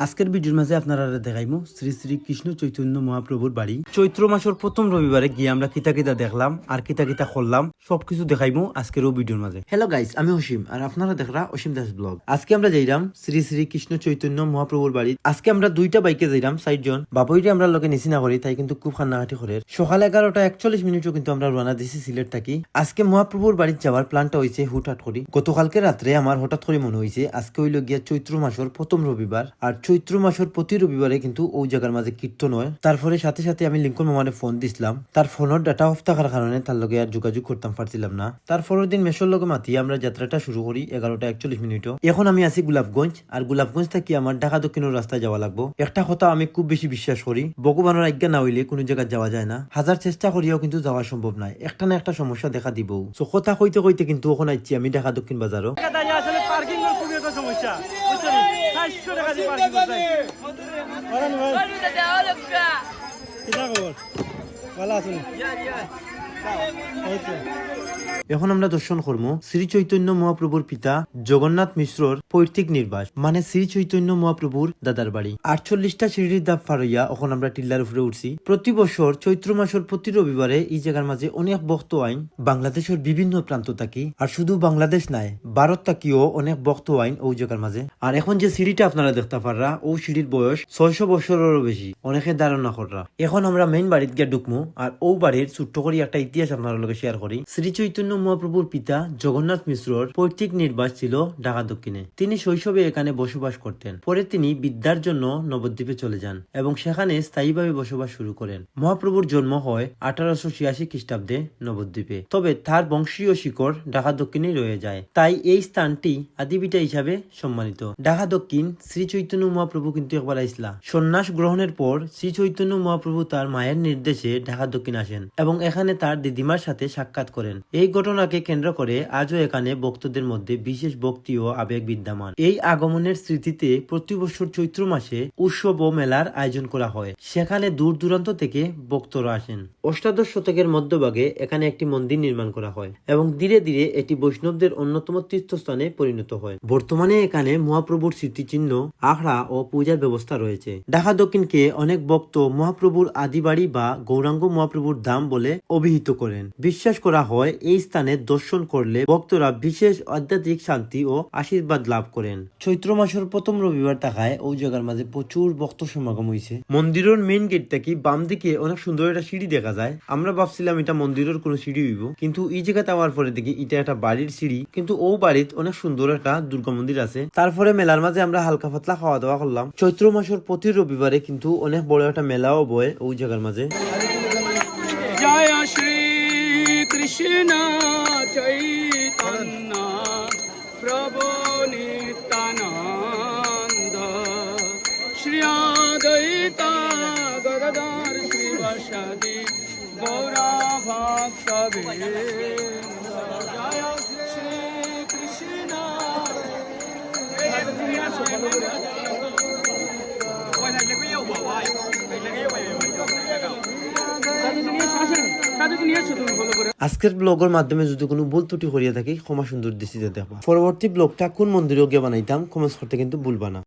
আজকের ভিডিওর মাঝে আপনারা দেখাইমু শ্রী শ্রী কৃষ্ণ চৈতন্য মহাপ্রভুর বাড়ি। চৈত্র মাসের প্রথম রবিবারে গিয়ে আমরা কিতা কিতা দেখলাম আর কিতা কিতা করলাম সবকিছু দেখাইমু আজকের ও ভিডিওর মাঝে। হ্যালো গাইস, আমি অসীম আর আপনারা দেখরা অসীম দাস ব্লগ। আজকে আমরা যাইলাম শ্রী শ্রী কৃষ্ণ চৈতন্য মহাপ্রভুর বাড়ি। আজকে আমরা দুইটা বাইকে যাইলাম, 4 জন। বাবুইরে আমরা লোকে নিচি না করি, তাই কিন্তু খুব কান্নাকাটি করে। সকাল 11:41 কিন্তু আমরা রওনা দিছি সিলেট থাকি। আজকে মহাপ্রভুর বাড়িতে যাওয়ার প্ল্যানটা হয়েছে হুটহাট করি। গতকালকে রাত্রে আমার হঠাৎ করে মনে হয়েছে আজকে হইল গিয়া চৈত্র মাসের প্রথম রবিবার, আর চৈত্র মাসের প্রতি রবিবারে কিন্তু ওই জায়গার মাঝে কীর্তন হয়। তারপরে সাথে সাথে আমি লিঙ্কন মামারে ফোন দিছিলাম, তার ফোনের ডাটা অফ থাকার কারণে তার লগে আর যোগাযোগ করতাম পারছিলাম না। তারপরের দিন মেশোর লগে মাতি আমরা যাত্রাটা শুরু করি 11:41। এখন আমি আছি গোলাপগঞ্জ, আর গোলাপগঞ্জ থেকে আমার ঢাকা দক্ষিণের রাস্তায় যাওয়া লাগবো। একটা কথা আমি খুব বেশি বিশ্বাস করি, ভগবানের আজ্ঞা না হইলে কোনো জায়গায় যাওয়া যায় না। হাজার চেষ্টা করিয়াও কিন্তু যাওয়া সম্ভব নয়, একটা না একটা সমস্যা দেখা দিব। সো কথা কইতে কইতে কিন্তু ওখান আইছি আমি ঢাকা দক্ষিণ বাজারও। আসলে পার্কিং এর খুবই একটা সমস্যা, বুঝছেন? 400 টাকা দিয়ে পার্কিং করতে হয়। বলেন ভাই, কিটা খবর? ভালো আছেন? এই তো। এখন আমরা দর্শন করবো শ্রী চৈতন্য মহাপ্রভুর পিতা জগন্নাথ মিশ্রর পৈতৃক নির্বাস, মানে শ্রী চৈতন্য মহাপ্রভুর দাদার বাড়ি। 48টা সিঁড়ির ধাপ পারইয়া এখন আমরা টিল্লার উপরে উঠছি। প্রতি বছর চৈত্র মাসের প্রতি রবিবারে এই জায়গার মাঝে অনেক ভক্ত আইন বাংলাদেশের বিভিন্ন প্রান্ত থাকি, আর শুধু বাংলাদেশ নাই, ভারত থাকিও অনেক ভক্ত আইন ওই জায়গার মাঝে। আর এখন যে সিঁড়িটা আপনারা দেখতে পাররা, ও সিঁড়ির বয়স 600 বছরেরও বেশি, অনেকে ধারণা কররা। এখন আমরা মেইন বাড়িতে গিয়ে ঢুকমু, আর ও বাড়ির ছোট্ট করে একটা ইতিহাস আপনার লগে শেয়ার করি। শ্রী চৈতন্য মহাপ্রভুর পিতা জগন্নাথ মিশ্রর পৈতৃক নির্বাস ছিল ঢাকা দক্ষিণে। তিনি শৈশবে এখানে বসবাস করতেন। পরে তিনি বিদ্যার জন্য নবদ্বীপে চলে যান এবং সেখানে স্থায়ীভাবে বসবাস শুরু করেন। মহাপ্রভুর জন্ম হয় 1886 খ্রিস্টাব্দে নবদ্বীপে, তবে তার বংশীয় শিকড় ঢাকা দক্ষিণেই রয়ে যায়, তাই এই স্থানটি আদিবিটা হিসাবে সম্মানিত। ঢাকা দক্ষিণ শ্রী চৈতন্য মহাপ্রভু কিন্তু একবার আইসলা। সন্ন্যাস গ্রহণের পর শ্রী চৈতন্য মহাপ্রভু তার মায়ের নির্দেশে ঢাকা দক্ষিণ আসেন এবং এখানে তার দিদিমার সাথে সাক্ষাৎ করেন। এই ঘটনাকে কেন্দ্র করে আজও এখানে ভক্তদের মধ্যে বিশেষ ভক্তি ও আবেগ বিদ্যমান। এই আগমনের স্মৃতিতে প্রতি বছর চৈত্র মাসে উৎসব ও মেলার আয়োজন করা হয়, সেখানে দূর দূরান্ত থেকে ভক্তরা আসেন। অষ্টাদশ শতকের মধ্যভাগে এখানে একটি মন্দির নির্মাণ করা হয় এবং ধীরে ধীরে এটি বৈষ্ণবদের অন্যতম তীর্থস্থানে পরিণত হয়। বর্তমানে এখানে মহাপ্রভুর স্মৃতিচিহ্ন, আখড়া ও পূজার ব্যবস্থা রয়েছে। ঢাকা দক্ষিণকে অনেক ভক্ত মহাপ্রভুর আদিবাড়ি বা গৌরাঙ্গ মহাপ্রভুর ধাম বলে অভিহিত করেন। বিশ্বাস করা হয় এই স্থানে দর্শন করলে ভক্তরা বিশেষ আধ্যাত্মিক শান্তি ও আশীর্বাদ লাভ করেন। চৈত্র মাসের প্রথম রবিবার থাকায় ওই জায়গার মাঝে প্রচুর ভক্ত সমাগম হয়েছে। মন্দিরের মেইন গেট থেকে বাম দিকে অনেক সুন্দর একটা সিঁড়ি দেখা যায়। আমরা ভাবছিলাম এটা মন্দিরের কোনো সিঁড়ি হইব, কিন্তু এই জায়গাতে আওয়ার পরে দেখি এটা একটা বাড়ির সিঁড়ি। কিন্তু ও বাড়িতে অনেক সুন্দর একটা দুর্গা মন্দির আছে। তারপরে মেলার মাঝে আমরা হালকা পাতলা খাওয়া দাওয়া করলাম। চৈত্র মাসের প্রতি রবিবারে কিন্তু অনেক বড় একটা মেলাও বয় ওই জায়গার মাঝে। জয় শ্রী কৃষ্ণ চৈতন্য প্রভু নিত্যানন্দ শ্রী অদ্বৈত গদাধর শ্রীবাসাদি গৌরা ভক্তবৃন্দ। জয় শ্রী কৃষ্ণ। আজকের ব্লগের মাধ্যমে যদি কোনো ভুল ত্রুটি করিয়া থাকি ক্ষমা সুন্দর দৃষ্টিতে দেখবা। পরবর্তী ব্লগটা কোন মন্দিরে গিয়ে বানাইতাম কমেন্টস করতে কিন্তু ভুলবা না।